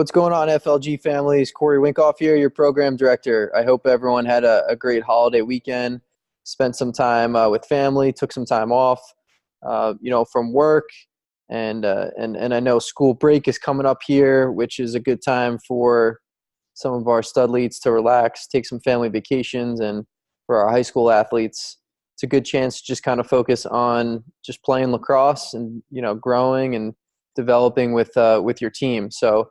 What's going on, FLG families? Corey Winkoff here, your program director. I hope everyone had a great holiday weekend, spent some time with family, took some time off, from work, and I know school break is coming up here, which is a good time for some of our stud leads to relax, take some family vacations, and for our high school athletes, it's a good chance to just kind of focus on just playing lacrosse and growing and developing with your team. So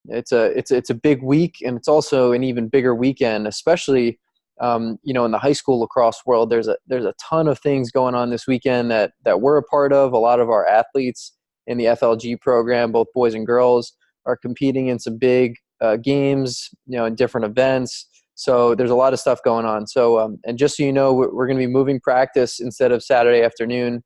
it's a big week, and it's also an even bigger weekend, especially in the high school lacrosse world. There's a ton of things going on this weekend that we're a part of. A lot of our athletes in the FLG program, both boys and girls, are competing in some big games, in different events. So there's a lot of stuff going on. So and just so you know, we're going to be moving practice instead of Saturday afternoon.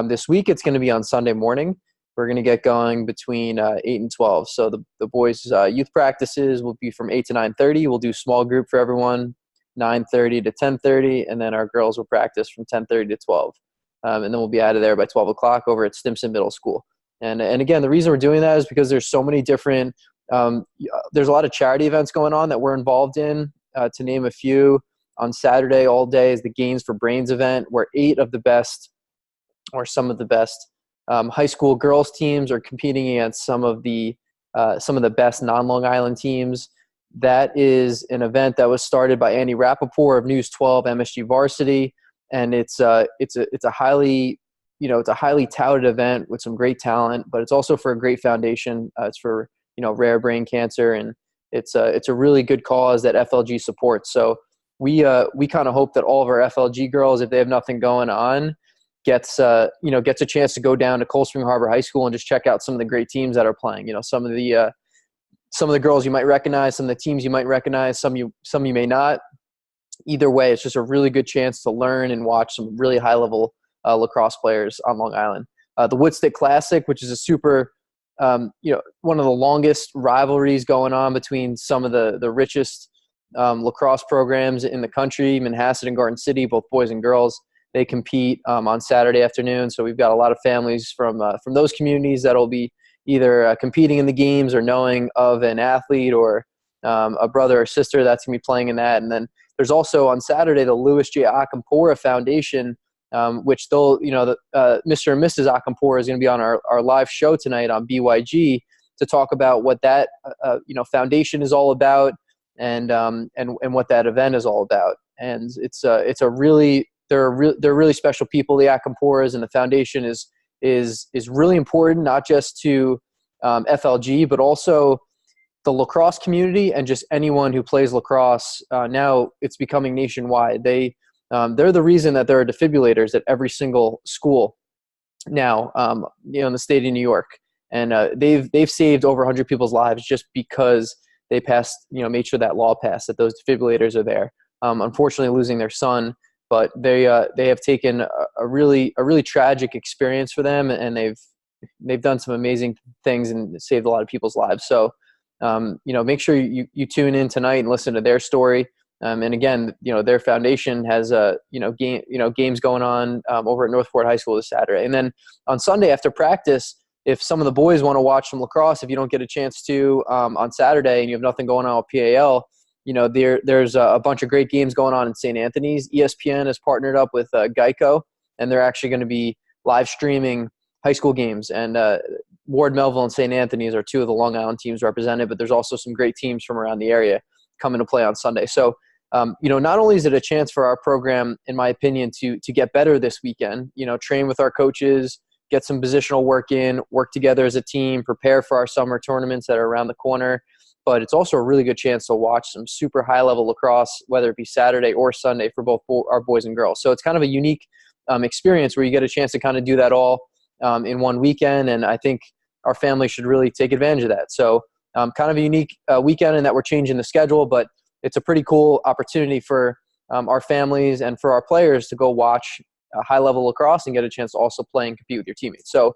This week it's going to be on Sunday morning. We're going to get going between 8 and 12. So the boys' youth practices will be from 8 to 9:30. We'll do small group for everyone, 9:30 to 10:30, and then our girls will practice from 10:30 to 12. And then we'll be out of there by 12 o'clock over at Stimson Middle School. And again, the reason we're doing that is because there's so many different there's a lot of charity events going on that we're involved in. To name a few, on Saturday all day is the Gains for Brains event, where 8 of the best, or some of the best, high school girls teams are competing against some of the best non-Long Island teams. That is an event that was started by Andy Rappaport of News 12 MSG Varsity, and it's a highly touted event with some great talent, but it's also for a great foundation. It's for rare brain cancer, and it's a really good cause that FLG supports. So we kind of hope that all of our FLG girls, if they have nothing going on, gets a chance to go down to Cold Spring Harbor High School and just check out some of the great teams that are playing. Some of the girls you might recognize, some of the teams you might recognize, some you may not. Either way, it's just a really good chance to learn and watch some really high level lacrosse players on Long Island. The Woodstick Classic, which is a super one of the longest rivalries going on between some of the richest lacrosse programs in the country, Manhasset and Garden City, both boys and girls. They compete on Saturday afternoon, so we've got a lot of families from those communities that'll be either competing in the games or knowing of an athlete or a brother or sister that's going to be playing in that. And then there's also on Saturday the Louis J. Akampora Foundation, which they'll Mr. and Mrs. Akampora is going to be on our live show tonight on BYG to talk about what that foundation is all about and what that event is all about. And they're really special people, the Akamporas, and the foundation is really important, not just to FLG, but also the lacrosse community and just anyone who plays lacrosse. Now it's becoming nationwide. They're the reason that there are defibrillators at every single school now, in the state of New York, and they've saved over 100 people's lives just because they passed, made sure that law passed that those defibrillators are there. Unfortunately, losing their son. But they have taken a really tragic experience for them, and they've done some amazing things and saved a lot of people's lives. So, make sure you tune in tonight and listen to their story. And again, their foundation has games going on over at North Fort High School this Saturday, and then on Sunday after practice, if some of the boys want to watch some lacrosse, if you don't get a chance to on Saturday and you have nothing going on with PAL. There's a bunch of great games going on in St. Anthony's. ESPN has partnered up with Geico, and they're actually going to be live streaming high school games. And Ward Melville and St. Anthony's are 2 of the Long Island teams represented, but there's also some great teams from around the area coming to play on Sunday. So, not only is it a chance for our program, in my opinion, to get better this weekend, train with our coaches, get some positional work in, work together as a team, prepare for our summer tournaments that are around the corner. But it's also a really good chance to watch some super high-level lacrosse, whether it be Saturday or Sunday for both our boys and girls. So it's kind of a unique experience where you get a chance to kind of do that all in one weekend, and I think our family should really take advantage of that. So kind of a unique weekend in that we're changing the schedule, but it's a pretty cool opportunity for our families and for our players to go watch high-level lacrosse and get a chance to also play and compete with your teammates. So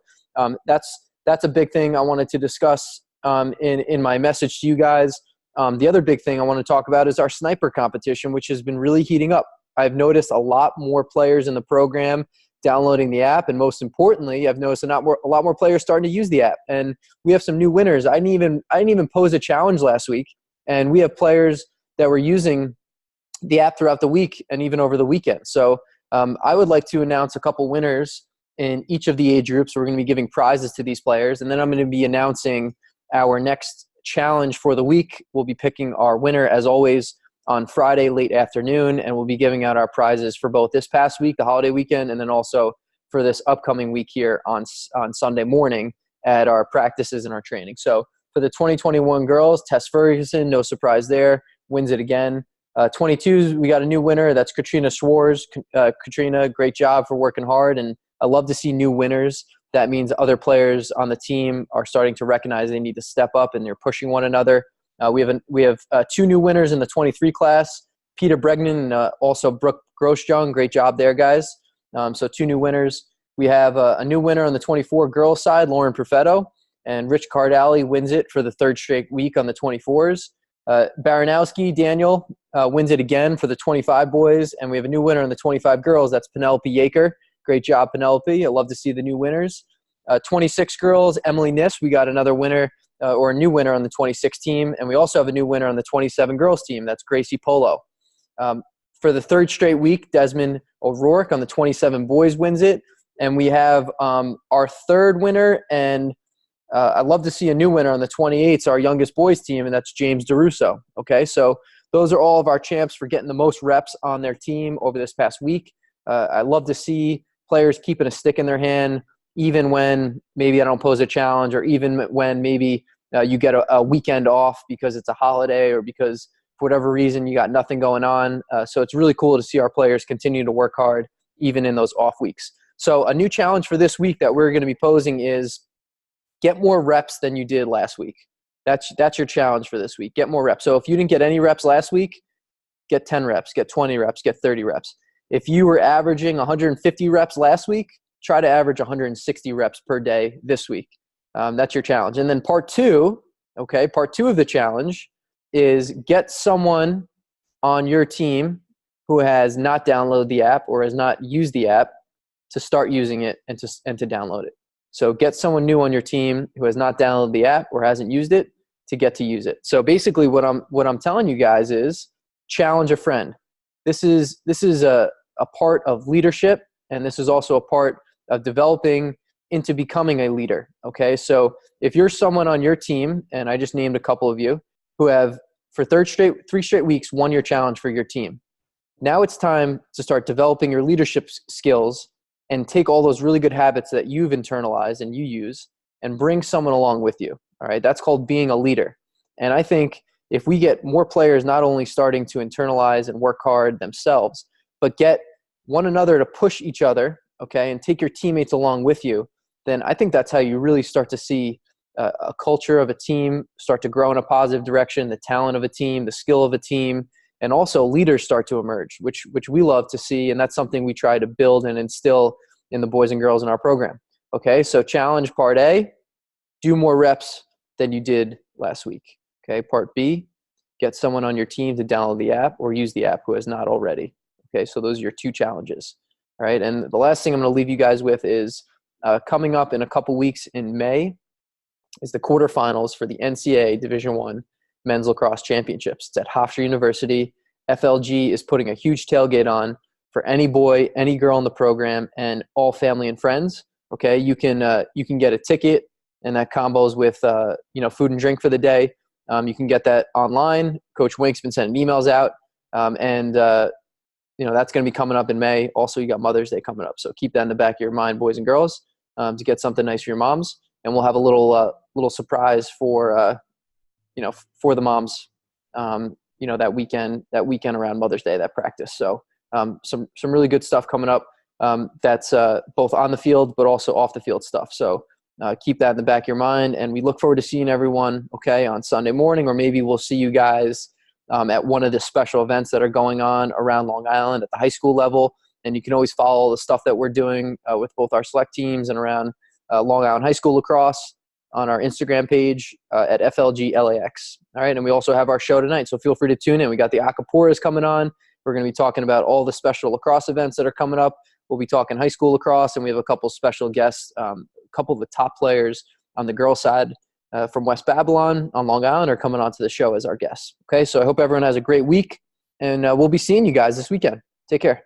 that's a big thing I wanted to discuss in my message to you guys. The other big thing I want to talk about is our SNYPR competition, which has been really heating up. I've noticed a lot more players in the program downloading the app. And most importantly, I've noticed a lot more players starting to use the app. And we have some new winners. I didn't even pose a challenge last week. And we have players that were using the app throughout the week and even over the weekend. So I would like to announce a couple winners in each of the age groups. We're going to be giving prizes to these players. And then I'm going to be announcing our next challenge for the week. We'll be picking our winner, as always, on Friday late afternoon, and we'll be giving out our prizes for both this past week, the holiday weekend, and then also for this upcoming week here on Sunday morning at our practices and our training. So for the 2021 girls, Tess Ferguson, no surprise there, wins it again. 22s, we got a new winner. That's Katrina Schwarz. Katrina, great job for working hard, and I love to see new winners. That means other players on the team are starting to recognize they need to step up, and they're pushing one another. We have two new winners in the 23 class, Peter Bregnan and also Brooke Grossjung. Great job there, guys. So two new winners. We have a new winner on the 24 girls side, Lauren Perfetto, and Rich Cardali wins it for the third straight week on the 24s. Baranowski, Daniel, wins it again for the 25 boys, and we have a new winner on the 25 girls. That's Penelope Yaker. Great job, Penelope. I love to see the new winners. 26 girls, Emily Niss, we got another winner. Or a new winner on the 26 team. And we also have a new winner on the 27 girls team. That's Gracie Polo. For the third straight week, Desmond O'Rourke on the 27 boys wins it. And we have our third winner, and I'd love to see a new winner on the 28s, our youngest boys team, and that's James DeRusso. Okay, so those are all of our champs for getting the most reps on their team over this past week. I love to see players keeping a stick in their hand, even when maybe I don't pose a challenge, or even when maybe you get a weekend off because it's a holiday, or because for whatever reason you got nothing going on. So it's really cool to see our players continue to work hard even in those off weeks. So a new challenge for this week that we're going to be posing is get more reps than you did last week. That's your challenge for this week. Get more reps. So if you didn't get any reps last week, get 10 reps, get 20 reps, get 30 reps. If you were averaging 150 reps last week, try to average 160 reps per day this week. That's your challenge. And then part two of the challenge is get someone on your team who has not downloaded the app or has not used the app to start using it and to download it. So get someone new on your team who has not downloaded the app or hasn't used it to get to use it. So basically what I'm telling you guys is challenge a friend. This is a part of leadership, and this is also a part of developing into becoming a leader. Okay, so if you're someone on your team, and I just named a couple of you who have for three straight weeks won your challenge for your team, now it's time to start developing your leadership skills and take all those really good habits that you've internalized and you use and bring someone along with you. All right, that's called being a leader. And I think if we get more players not only starting to internalize and work hard themselves, but get one another to push each other, okay, and take your teammates along with you, then I think that's how you really start to see a culture of a team start to grow in a positive direction, the talent of a team, the skill of a team, and also leaders start to emerge, which we love to see, and that's something we try to build and instill in the boys and girls in our program. Okay, so challenge part A, do more reps than you did last week. Okay, part B, get someone on your team to download the app or use the app who has not already. Okay, so those are your two challenges. All right, and the last thing I'm going to leave you guys with is coming up in a couple weeks in May is the quarterfinals for the NCAA Division I Men's Lacrosse Championships. It's at Hofstra University. FLG is putting a huge tailgate on for any boy, any girl in the program, and all family and friends. Okay, you can get a ticket, and that combos with food and drink for the day. You can get that online. Coach Wink's been sending emails out, and that's going to be coming up in May. Also, you got Mother's Day coming up, so keep that in the back of your mind, boys and girls, to get something nice for your moms. And we'll have a little surprise for the moms, that weekend around Mother's Day, that practice. So some really good stuff coming up. That's both on the field but also off the field stuff. So keep that in the back of your mind, and we look forward to seeing everyone, okay, on Sunday morning, or maybe we'll see you guys at one of the special events that are going on around Long Island at the high school level. And you can always follow the stuff that we're doing with both our select teams and around Long Island High School lacrosse on our Instagram page at FLGLAX. All right, and we also have our show tonight, so feel free to tune in. We got the Acaporas coming on. We're going to be talking about all the special lacrosse events that are coming up. We'll be talking high school lacrosse, and we have a couple special guests, a couple of the top players on the girls' side from West Babylon on Long Island are coming onto the show as our guests. Okay, so I hope everyone has a great week, and we'll be seeing you guys this weekend. Take care.